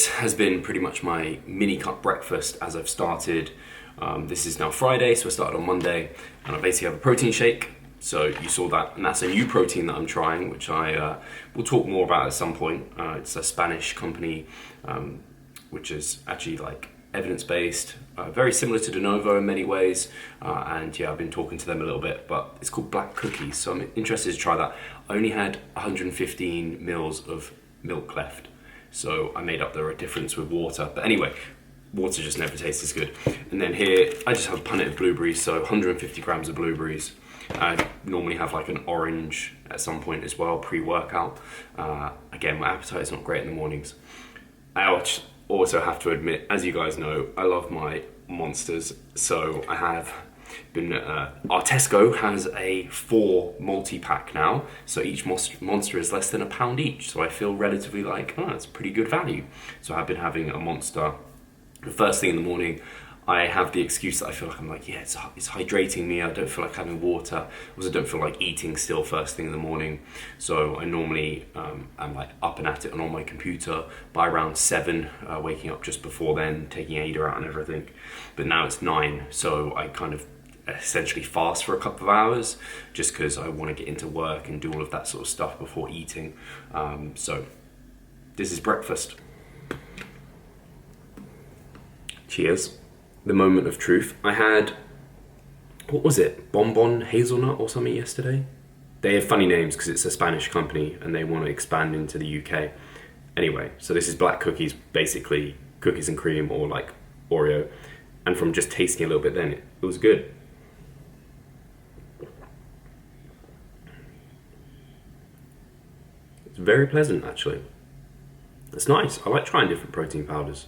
this has been pretty much my mini cup breakfast as I've started. This is now Friday, so I started on Monday, and I basically have a protein shake. So you saw that, and that's a new protein that I'm trying, which I will talk more about at some point. It's a Spanish company, which is actually like evidence-based, very similar to De Novo in many ways, and yeah, I've been talking to them a little bit, but it's called Black Cookies, so I'm interested to try that. I only had 115 mils of milk left, so I made up the difference with water, but anyway, water just never tastes as good. And then here, I just have a punnet of blueberries, so 150 grams of blueberries. I normally have like an orange at some point as well, pre-workout. Again, my appetite is not great in the mornings. I also have to admit, as you guys know, I love my monsters, so I have been, our Tesco has a 4 multi-pack now, so each monster is less than £1 each, so I feel relatively like, oh, that's pretty good value. So I've been having a monster the first thing in the morning. I have the excuse that I feel like I'm like, yeah, it's hydrating me, I don't feel like having water, also don't feel like eating still first thing in the morning. So I normally am like up and at it and on my computer by around 7, waking up just before then, taking Ada out and everything. But now it's 9, so I kind of essentially fast for a couple of hours just because I want to get into work and do all of that sort of stuff before eating. So this is breakfast. Cheers. The moment of truth. I had, what was it? Bonbon hazelnut or something yesterday? They have funny names because it's a Spanish company and they want to expand into the UK. Anyway, so this is Black Cookies, basically cookies and cream or like Oreo. And from just tasting a little bit then, it was good. It's very pleasant actually. It's nice. I like trying different protein powders.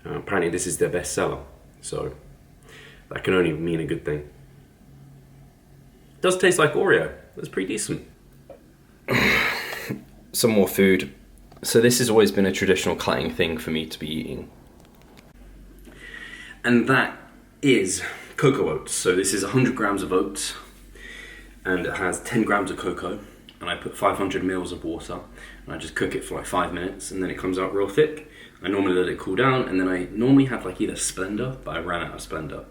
Apparently this is their best seller. So that can only mean a good thing. It does taste like Oreo. That's pretty decent. Some more food. So this has always been a traditional cutting thing for me to be eating. And that is cocoa oats. So this is 100 grams of oats and it has 10 grams of cocoa. And I put 500 mils of water and I just cook it for like 5 minutes and then it comes out real thick. I normally let it cool down and then I normally have like either Splenda, but I ran out of Splenda,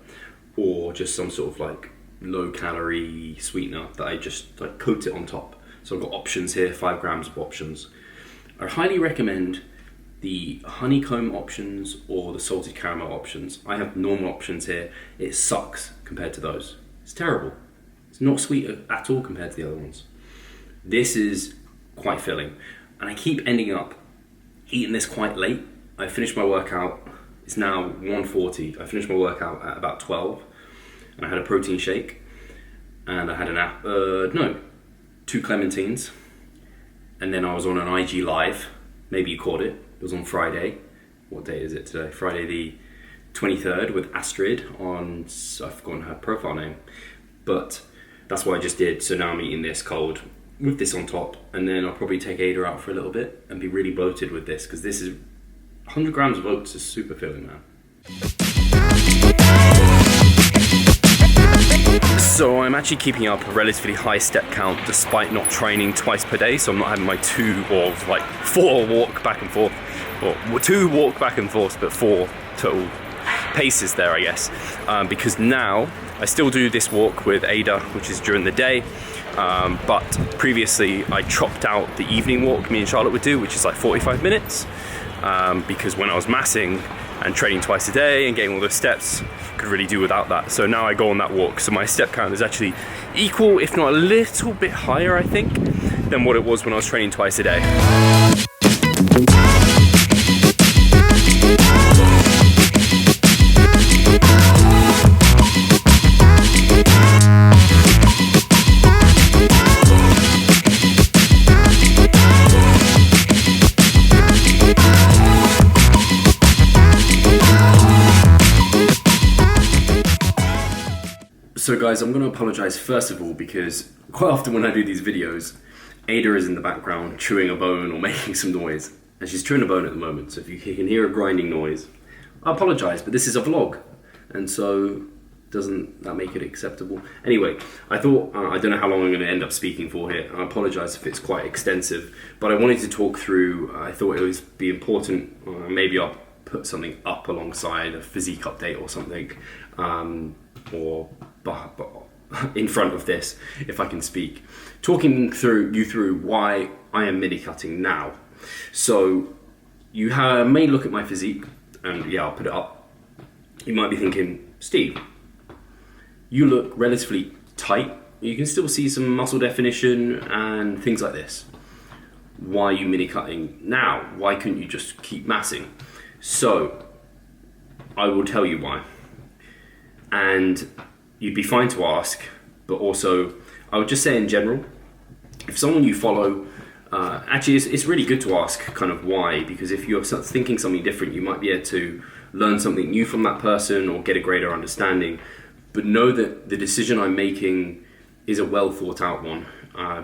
or just some sort of like low calorie sweetener that I just like coat it on top. So I've got options here, 5 grams of options. I highly recommend the honeycomb options or the salted caramel options. I have normal options here. It sucks compared to those. It's terrible. It's not sweet at all compared to the other ones. This is quite filling and I keep ending up eating this quite late. I finished my workout, it's now 1:40. I finished my workout at about 12 and I had a protein shake and I had 2 clementines, and then I was on an IG live, maybe you caught it, it was on Friday. What day is it today? Friday the 23rd with Astrid on, I've forgotten her profile name, but that's what I just did. So now I'm eating this cold with this on top, and then I'll probably take Ada out for a little bit and be really bloated with this because this is 100 grams of oats is super filling, man. So I'm actually keeping up a relatively high step count despite not training twice per day, so I'm not having my 2 or like 4 walk back and forth, or 2 walk back and forth, but 4 total paces there, I guess, because now I still do this walk with Ada, which is during the day, but previously I chopped out the evening walk me and Charlotte would do, which is like 45 minutes, because when I was massing and training twice a day and getting all those steps, could really do without that. So now I go on that walk, so my step count is actually equal, if not a little bit higher, I think, than what it was when I was training twice a day. So guys, I'm going to apologise first of all because quite often when I do these videos, Ada is in the background chewing a bone or making some noise, and she's chewing a bone at the moment, so if you can hear a grinding noise, I apologise, but this is a vlog, and so Doesn't that make it acceptable? Anyway, I thought, I don't know how long I'm going to end up speaking for here. I apologise if it's quite extensive, but I wanted to talk through, I thought it would be important, maybe I'll put something up alongside a physique update or something, or in front of this, if I can speak. Talking through why I am mini cutting now. So you may look at my physique, and yeah, I'll put it up. You might be thinking, Steve, you look relatively tight. You can still see some muscle definition and things like this. Why are you mini cutting now? Why couldn't you just keep massing? So I will tell you why. And you'd be fine to ask, but also I would just say in general, if someone you follow, actually it's really good to ask kind of why, because if you're thinking something different, you might be able to learn something new from that person or get a greater understanding. But know that the decision I'm making is a well thought out one.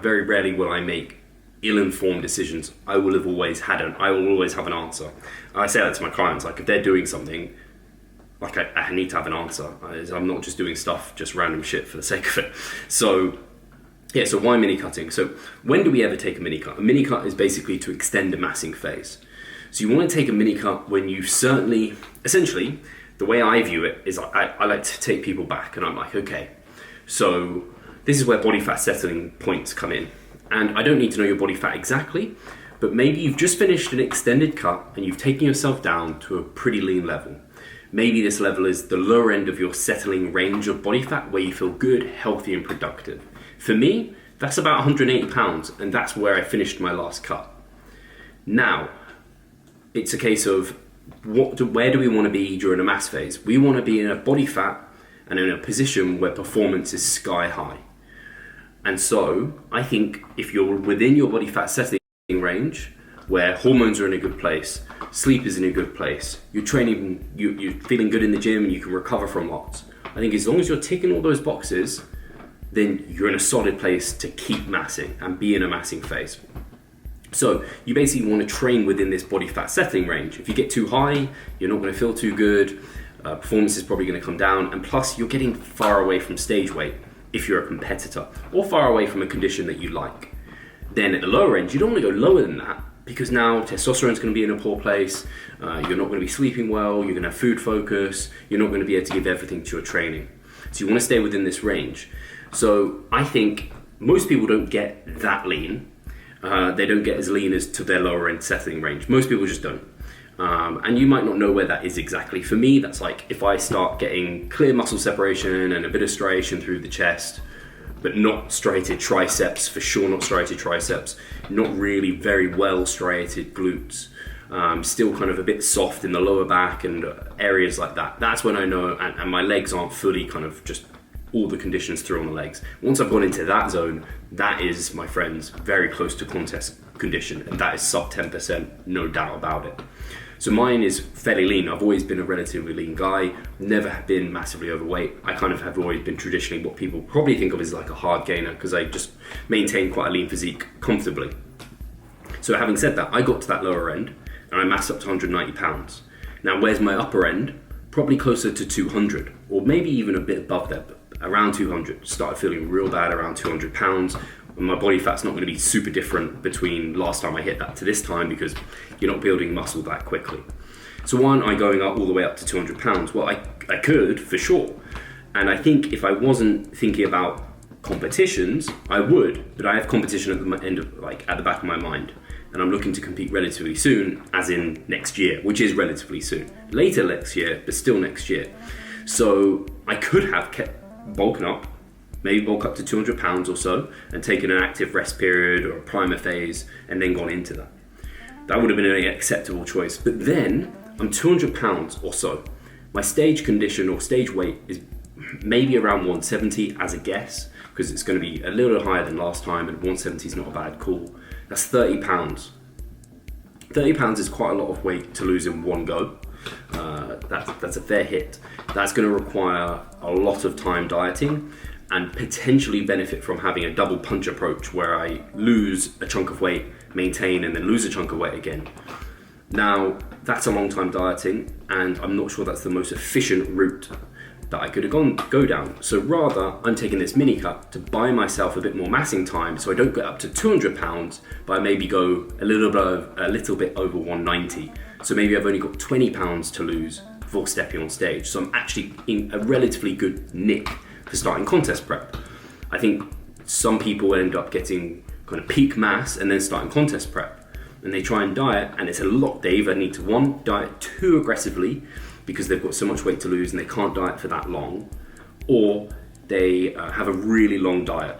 Very rarely will I make ill-informed decisions. I will always have an answer. I say that to my clients, like if they're doing something, like I need to have an answer. I'm not just doing stuff, just random shit for the sake of it. So yeah, so why mini cutting? So when do we ever take a mini cut? A mini cut is basically to extend a massing phase. So you want to take a mini cut when you essentially, the way I view it is I like to take people back, and I'm like, okay, so this is where body fat settling points come in. And I don't need to know your body fat exactly, but maybe you've just finished an extended cut and you've taken yourself down to a pretty lean level. Maybe this level is the lower end of your settling range of body fat where you feel good, healthy, and productive. For me, that's about 180 pounds, and that's where I finished my last cut. Now, it's a case of where do we want to be during a mass phase? We want to be in a body fat and in a position where performance is sky high. And so I think if you're within your body fat settling range, where hormones are in a good place, sleep is in a good place, you're training, you're feeling good in the gym, and you can recover from lots. I think as long as you're ticking all those boxes, then you're in a solid place to keep massing and be in a massing phase. So you basically want to train within this body fat settling range. If you get too high, you're not going to feel too good. Performance is probably going to come down, and plus you're getting far away from stage weight if you're a competitor, or far away from a condition that you like. Then at the lower end, you don't want to go lower than that, because now testosterone's going to be in a poor place, you're not going to be sleeping well, you're going to have food focus, you're not going to be able to give everything to your training. So you want to stay within this range. So I think most people don't get that lean. They don't get as lean as to their lower end settling range. Most people just don't. And you might not know where that is exactly. For me, that's like if I start getting clear muscle separation and a bit of striation through the chest, but not striated triceps, for sure not striated triceps, not really very well striated glutes, still kind of a bit soft in the lower back and areas like that. That's when I know, and my legs aren't fully kind of just all the conditions through on the legs. Once I've gone into that zone, that is, my friends, very close to contest condition, and that is sub 10%, no doubt about it. So mine is fairly lean. I've always been a relatively lean guy, never have been massively overweight. I kind of have always been traditionally what people probably think of as like a hard gainer, because I just maintain quite a lean physique comfortably. So having said that, I got to that lower end and I massed up to 190 pounds. Now where's my upper end? Probably closer to 200, or maybe even a bit above that, but around 200. Started feeling real bad around 200 pounds. And my body fat's not going to be super different between last time I hit that to this time, because you're not building muscle that quickly. So why aren't I going up all the way up to 200 pounds? Well, I could for sure. And I think if I wasn't thinking about competitions, I would, but I have competition at the end of, like, at the back of my mind. And I'm looking to compete relatively soon, as in next year, which is relatively soon. Later next year, but still next year. So I could have kept bulking up, maybe bulk up to 200 pounds or so, and taken an active rest period or a primer phase, and then gone into that. That would have been an acceptable choice. But then I'm 200 pounds or so. My stage condition or stage weight is maybe around 170 as a guess, because it's going to be a little higher than last time, and 170 is not a bad call. That's 30 pounds. 30 pounds is quite a lot of weight to lose in one go. That's a fair hit. That's going to require a lot of time dieting, and potentially benefit from having a double punch approach where I lose a chunk of weight, maintain, and then lose a chunk of weight again. Now, that's a long time dieting, and I'm not sure that's the most efficient route, that I could have go down. So rather, I'm taking this mini cut to buy myself a bit more massing time, so I don't get up to 200 pounds, but I maybe go a little bit over 190. So maybe I've only got 20 pounds to lose before stepping on stage. So I'm actually in a relatively good nick for starting contest prep. I think some people end up getting kind of peak mass and then starting contest prep, and they try and diet, and it's a lot. They either need to, one, diet too aggressively because they've got so much weight to lose and they can't diet for that long, or they have a really long diet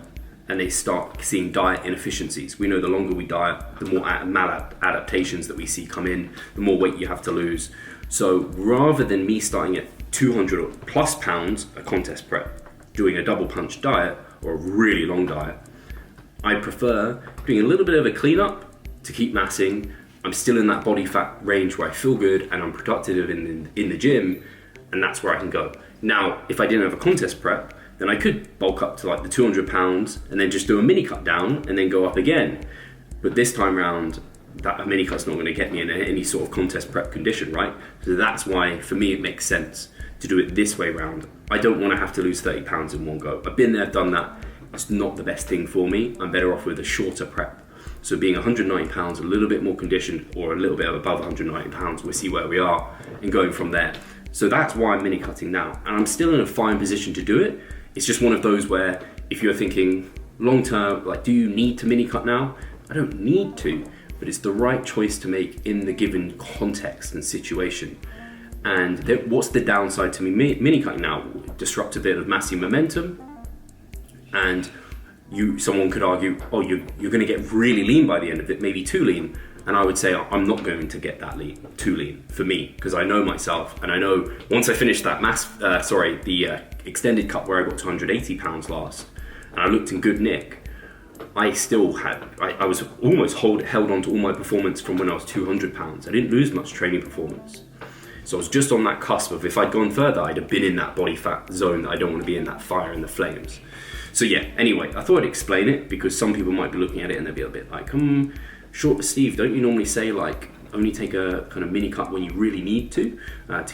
and they start seeing diet inefficiencies. We know the longer we diet, the more maladaptations that we see come in, the more weight you have to lose. So rather than me starting at 200 or plus pounds a contest prep, doing a double punch diet or a really long diet, I prefer doing a little bit of a cleanup to keep massing. I'm still in that body fat range where I feel good and I'm productive in the gym, and that's where I can go. Now, if I didn't have a contest prep, then I could bulk up to like the 200 pounds and then just do a mini cut down and then go up again. But this time round, that mini cut's not going to get me in any sort of contest prep condition, right? So that's why, for me, it makes sense to do it this way round. I don't want to have to lose 30 pounds in one go. I've been there, done that. It's not the best thing for me. I'm better off with a shorter prep. So being 190 pounds, a little bit more conditioned, or a little bit above 190 pounds, we'll see where we are and going from there. So that's why I'm mini cutting now. And I'm still in a fine position to do it. It's just one of those where if you're thinking long term, like, do you need to mini cut now? I don't need to, but it's the right choice to make in the given context and situation. And what's the downside to me mini cutting now? Disrupt a bit of massing momentum, and someone could argue, oh, you're going to get really lean by the end of it, maybe too lean. And I would say I'm not going to get that lean, too lean for me, because I know myself, and I know once I finished that extended cut where I got to 180 pounds last, and I looked in good nick, I was almost held on to all my performance from when I was 200 pounds. I didn't lose much training performance. So I was just on that cusp of, if I'd gone further, I'd have been in that body fat zone that I don't want to be in, that fire and the flames. So yeah, anyway, I thought I'd explain it because some people might be looking at it and they'll be a bit like, Steve, don't you normally say like only take a kind of mini cut when you really need to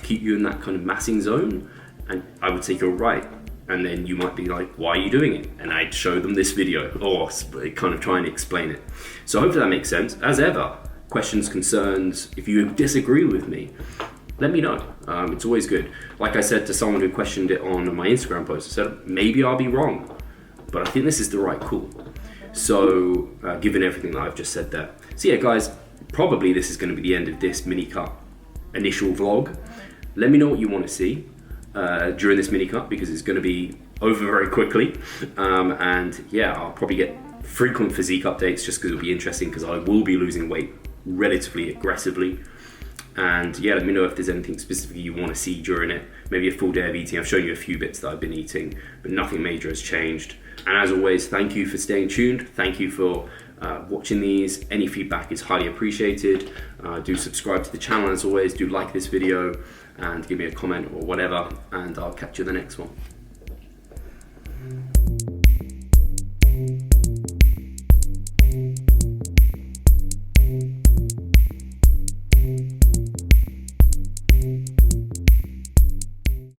keep you in that kind of massing zone? And I would say you're right. And then you might be like, why are you doing it? And I'd show them this video or kind of try and explain it. So hopefully that makes sense. As ever, questions, concerns, if you disagree with me, let me know. It's always good. Like I said to someone who questioned it on my Instagram post, I said, maybe I'll be wrong, but I think this is the right call. So given everything that I've just said there. So yeah, guys, probably this is going to be the end of this mini cut initial vlog. Let me know what you want to see during this mini cut, because it's going to be over very quickly. And yeah, I'll probably get frequent physique updates just because it'll be interesting, because I will be losing weight relatively aggressively. And yeah, let me know if there's anything specifically you want to see during it. Maybe a full day of eating. I've shown you a few bits that I've been eating, but nothing major has changed. And as always, thank you for staying tuned. Thank you for watching these. Any feedback is highly appreciated. Do subscribe to the channel as always. Do like this video and give me a comment or whatever. And I'll catch you in the next one.